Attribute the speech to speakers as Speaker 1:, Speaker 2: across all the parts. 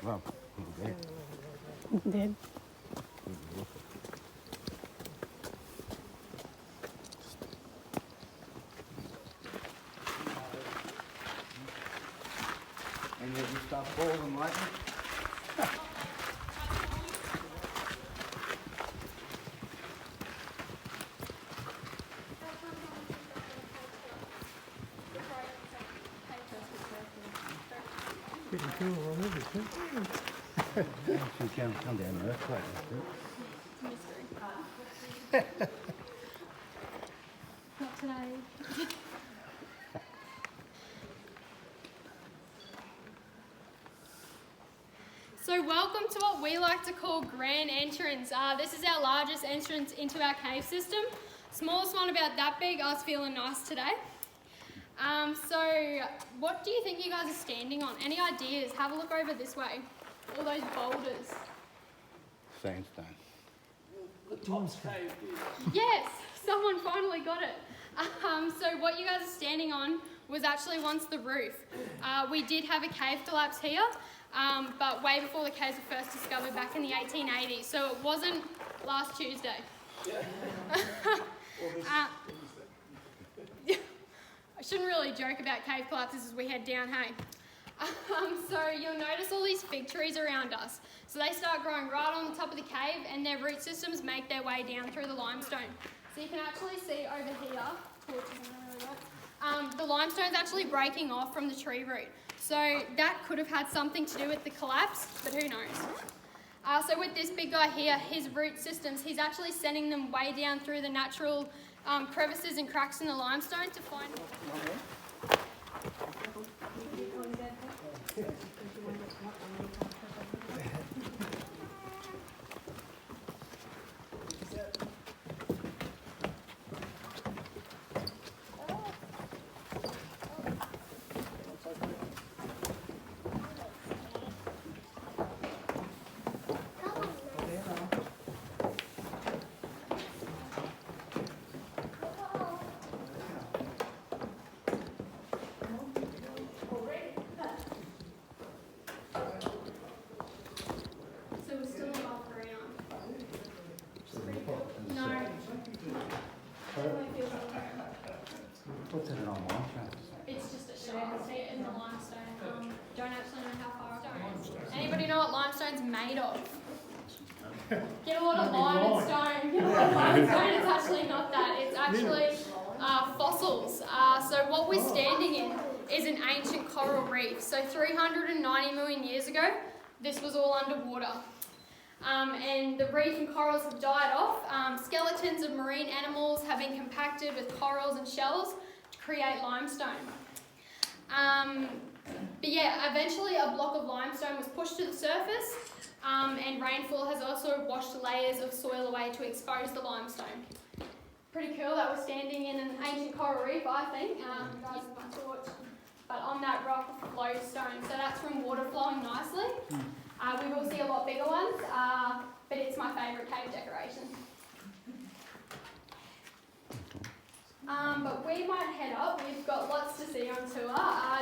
Speaker 1: Well, okay.
Speaker 2: Dead.
Speaker 1: And you stop falling like it?
Speaker 3: Pretty cool, isn't it?
Speaker 1: You can't come down an earthquake.
Speaker 4: Not today. So welcome to what we like to call grand entrance. This is our largest entrance into our cave system. Smallest one about that big. I was feeling nice today. So what do you think you guys are standing on? Any ideas? Have a look over this way. All those boulders.
Speaker 1: Sandstone.
Speaker 4: Yes, someone finally got it. So what you guys are standing on was actually once the roof. We did have a cave collapse here, but way before the caves were first discovered back in the 1880s. So it wasn't last Tuesday. I shouldn't really joke about cave collapses as we head down, hey? So you'll notice all these fig trees around us. So they start growing right on the top of the cave and their root systems make their way down through the limestone. So you can actually see over here, the limestone's actually breaking off from the tree root. So that could have had something to do with the collapse, but who knows? So with this big guy here, his root systems, he's actually sending them way down through the natural crevices and cracks in the limestone to find...
Speaker 1: What's in it on limestone?
Speaker 4: It's just a shed in the limestone. Don't actually know how far it is. Anybody know what limestone's made of? Get a lot of lime and stone. Get a lot of lime and stone. It's actually not that. It's actually fossils. So what we're standing in is an ancient coral reef. So 390 million years ago, this was all underwater. And the reef and corals have died off. Skeletons of marine animals have been compacted with corals and shells to create limestone. But yeah, eventually a block of limestone was pushed to the surface, and rainfall has also washed layers of soil away to expose the limestone. Pretty cool that we're standing in an ancient coral reef, I think. Guys with my torch. But on that rock flows stone, so that's from water flowing nicely. We will see a lot bigger ones, but it's my favourite cave decoration. But we might head up. We've got lots to see on tour.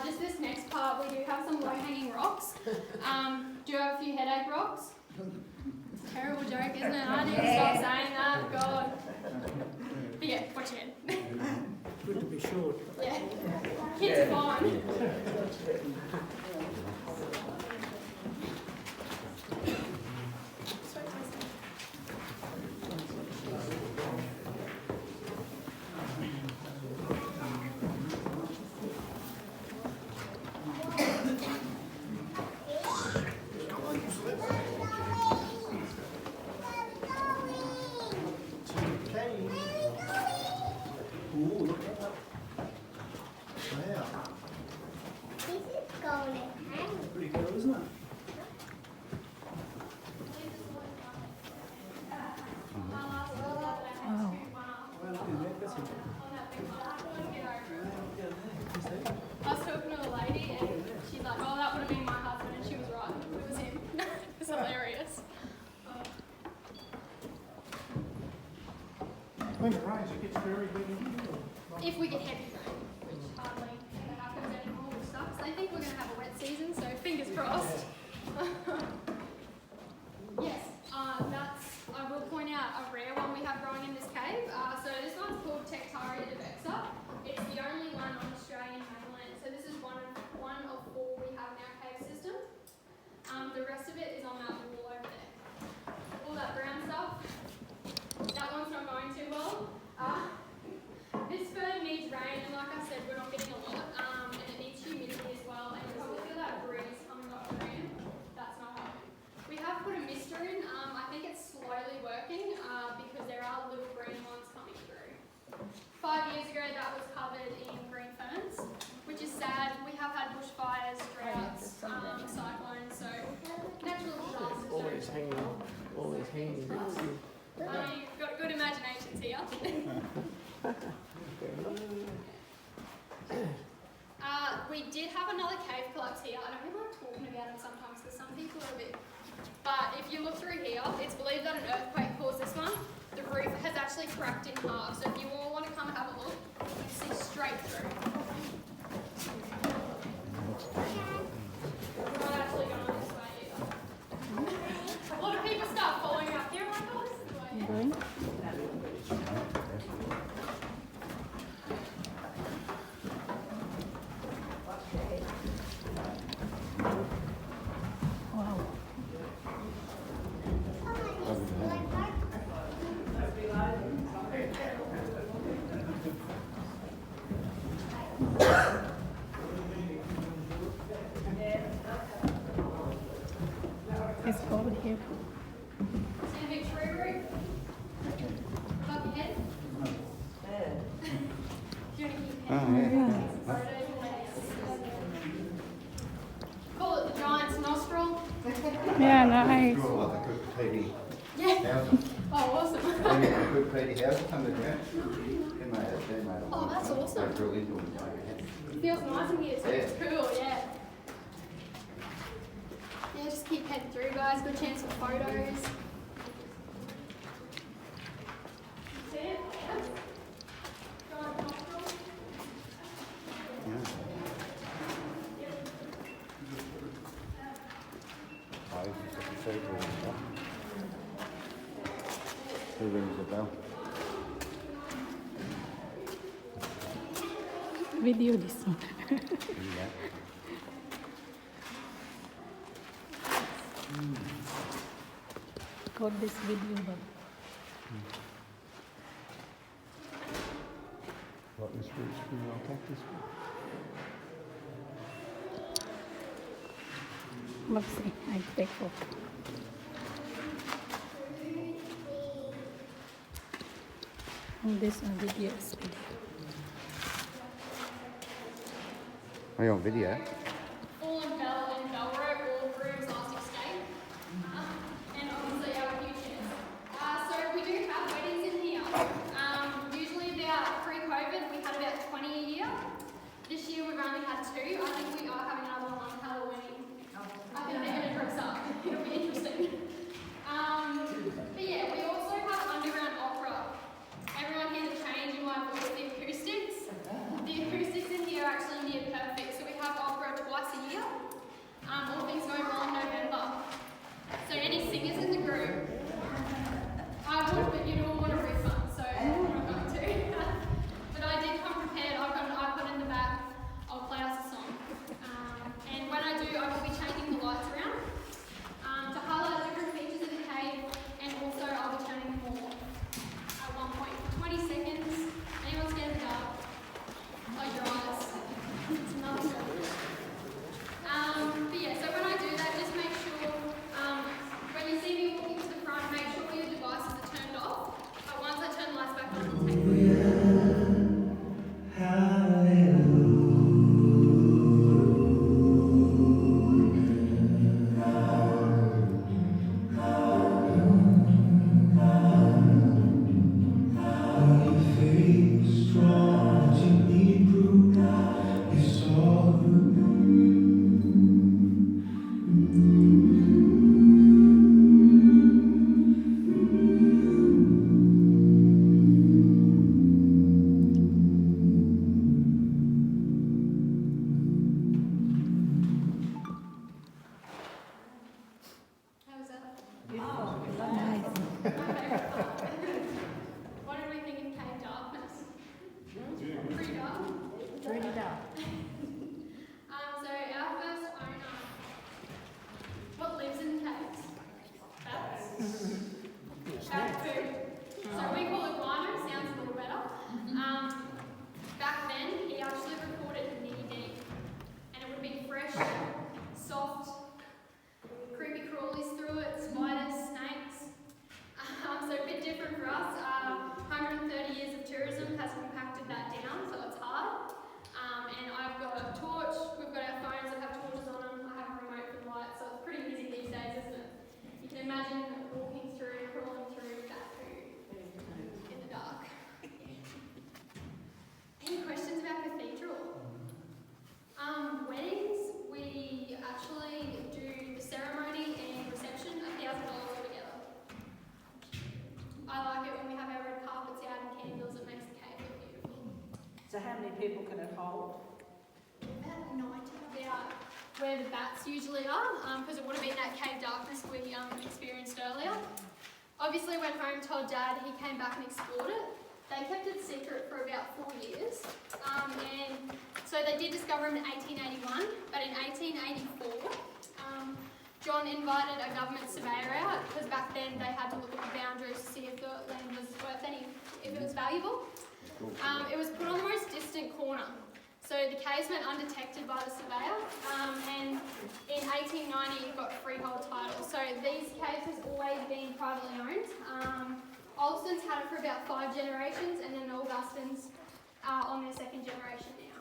Speaker 4: Just this next part, we do have some low-hanging rocks. Do you have a few headache rocks? It's a terrible joke, isn't it? I need to stop saying that. God. But yeah, watch your head.
Speaker 3: Good to be short.
Speaker 4: Yeah. Kids are fine.
Speaker 3: Pretty cool, isn't it?
Speaker 4: I was talking to a lady and she's like, oh, that would have been my husband, and she was right. It was him. It's hilarious.
Speaker 3: When it rains, it gets very big in here.
Speaker 4: If we get heavy rain, which hardly ever We did have another cave collapse here. I don't really like talking about it sometimes because some people are a bit... But if you look through here, it's believed that an earthquake caused this one. The roof has actually cracked in half. So if you all want to come and have a look, you can see straight through. We're not actually going this way either. A lot of people start following up here. I'm like, oh, this is the way.
Speaker 2: It's over here.
Speaker 4: Stand big tree root. Above your head. Do you want to keep your head? Call it the giant's nostril.
Speaker 2: Yeah, nice.
Speaker 1: Draw like a good Petey
Speaker 4: Yeah.
Speaker 1: house.
Speaker 4: Oh, awesome.
Speaker 1: Maybe a good Petey house underground.
Speaker 4: Oh, that's awesome.
Speaker 1: They drill into it.
Speaker 4: It feels nice in here too. It's cool, yeah. Yeah, just keep heading through, guys. Good chance for photos. See it? Giant nostril.
Speaker 1: Oh, this is a cathedral and stuff. Who rings the bell?
Speaker 2: Video this one.
Speaker 1: Yeah.
Speaker 2: Got this video, but
Speaker 1: What, this root's been well kept, this one?
Speaker 2: let's see. I take photo. And this one video is video.
Speaker 1: Are you on video?
Speaker 4: Fallen bell and bell rope, all rooms last escape. And obviously our futures. So we do have weddings in here. Usually about pre-COVID we had about 20 a year. This year we've only had 2. I think we are having another one on Halloween. I think they're going to dress up. It'll be interesting. But yeah, we also have underground opera. Everyone hears a change in my voice, the acoustics. The acoustics in here are actually near perfect. So we have opera twice a year. All things going well in November. So any singers in the group, I would, but you'd all want a refund, so I'm not going to. But I did come prepared. I've got an iPod in the back. I'll play us a song. And when I do, I will be changing the lights around to highlight different features of the cave, and also I'll be turning them all at one point for 20 seconds. Anyone scared of the dark? Close your eyes. It's another story. But yeah, so when I do that, just make sure, when you see me walking to the front, make sure your devices are turned off. But once I turn the lights back on, I'll take them. How was that?
Speaker 2: Nice.
Speaker 4: What did we think of cave darkness? Pretty dark.
Speaker 2: Pretty dark.
Speaker 4: So our first owner, what lives in caves? Bats. Bat food. So we call it guano. Sounds a little better. Back then, he actually recorded knee deep, and it would be fresh, soft, creepy crawlies through it, spiders, snakes. So a bit different for us. 130 years of tourism has compacted that down, so it's hard. And I've
Speaker 5: how many people can it hold?
Speaker 4: About 90. About where the bats usually are, because it would have been that cave darkness we experienced earlier. Obviously went home, told Dad, he came back and explored it. They kept it secret for about 4 years, and so they did discover him in 1881, but in 1884, John invited a government surveyor out, because back then they had to look at the boundaries to see if the land was worth if it was valuable. It was put on the most distant corner, so the caves went undetected by the surveyor, and in 1890 it got freehold title. So these caves has always been privately owned. Olson's had it for about 5 generations, and then the Augustins are on their 2nd generation now.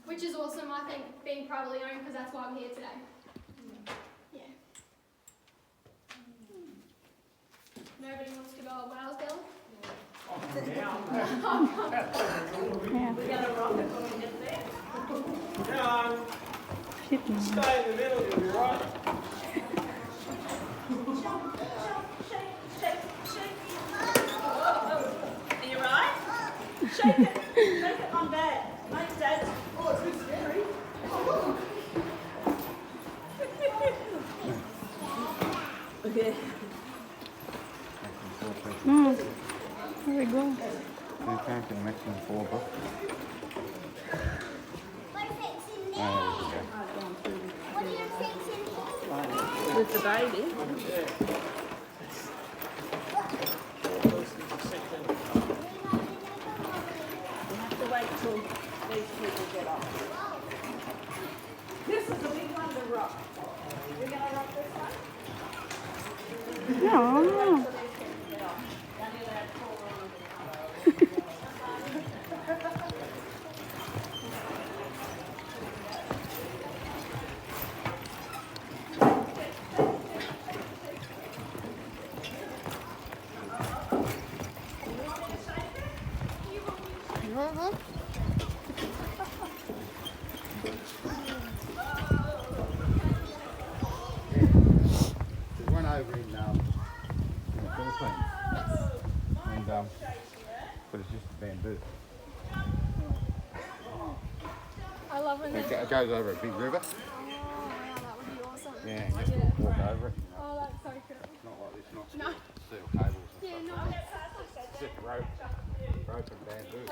Speaker 4: Which is awesome, I think, being privately owned, because that's why I'm here today. Yeah. Nobody wants to go at Wales, Bill?
Speaker 2: Yeah.
Speaker 5: We're going to rock it when we get there.
Speaker 3: No,
Speaker 2: Shit.
Speaker 3: stay in the middle, you'll be right.
Speaker 5: Are you right? Shake it. Shake it on Dad. Make Dad. Oh, it's a bit scary. Okay.
Speaker 2: Here we go.
Speaker 1: You can't get a maximum 4 bucks.
Speaker 5: With the baby. We have to wait till these people get off. This is a big one to rock. We're going to rock this one?
Speaker 2: No, no.
Speaker 5: Till these people get off. Don't you let it fall on the
Speaker 1: There's one over in the Philippines. And, but it's just bamboo.
Speaker 4: I love when they...
Speaker 1: It goes over a big river.
Speaker 4: Oh, wow, that would be awesome.
Speaker 1: Yeah, and you just walk over it.
Speaker 4: Oh, that's so cool.
Speaker 1: Not like this, not
Speaker 4: No.
Speaker 1: steel cables and
Speaker 4: Yeah,
Speaker 1: stuff.
Speaker 4: no.
Speaker 1: It's just rope and bamboo.